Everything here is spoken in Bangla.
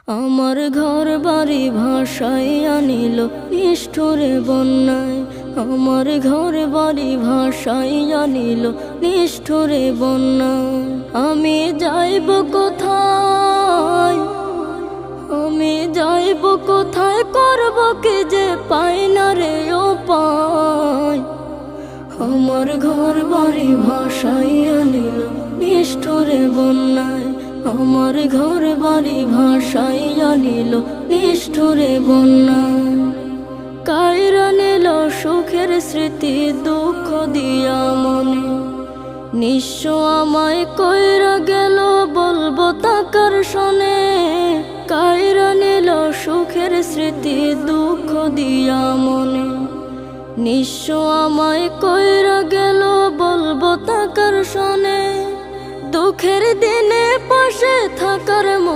আমার ঘর বাড়ি ভাসাইয়া নিল নিষ্ঠুরে বন্যায়। আমার ঘর বাড়ি ভাসাইয়া নিল নিষ্ঠুরে বন্যায়। আমি যাইব কোথায়, আমি যাইব কোথায়, করব কি যে পাই না রে উপায়। আমার ঘর বাড়ি ভাসাইয়া নিল নিষ্ঠুরে বন্যায়। আমার ঘর বাড়ি ভাসাইয়া নিল নিষ্ঠুরে বন্যায়। কাইরা নিল সুখের স্মৃতি দুঃখ দিয়া মনে। নিঃস্ব আমায় কইরা গেল বলবো তাকার শোনে। কাইরা নিল সুখের স্মৃতি দুঃখ দিয়া মনে। নিঃস্ব আমায় কইরা গেল বলবো তাকার শোনে। দুঃখের দিনে পাশে থাকার মতো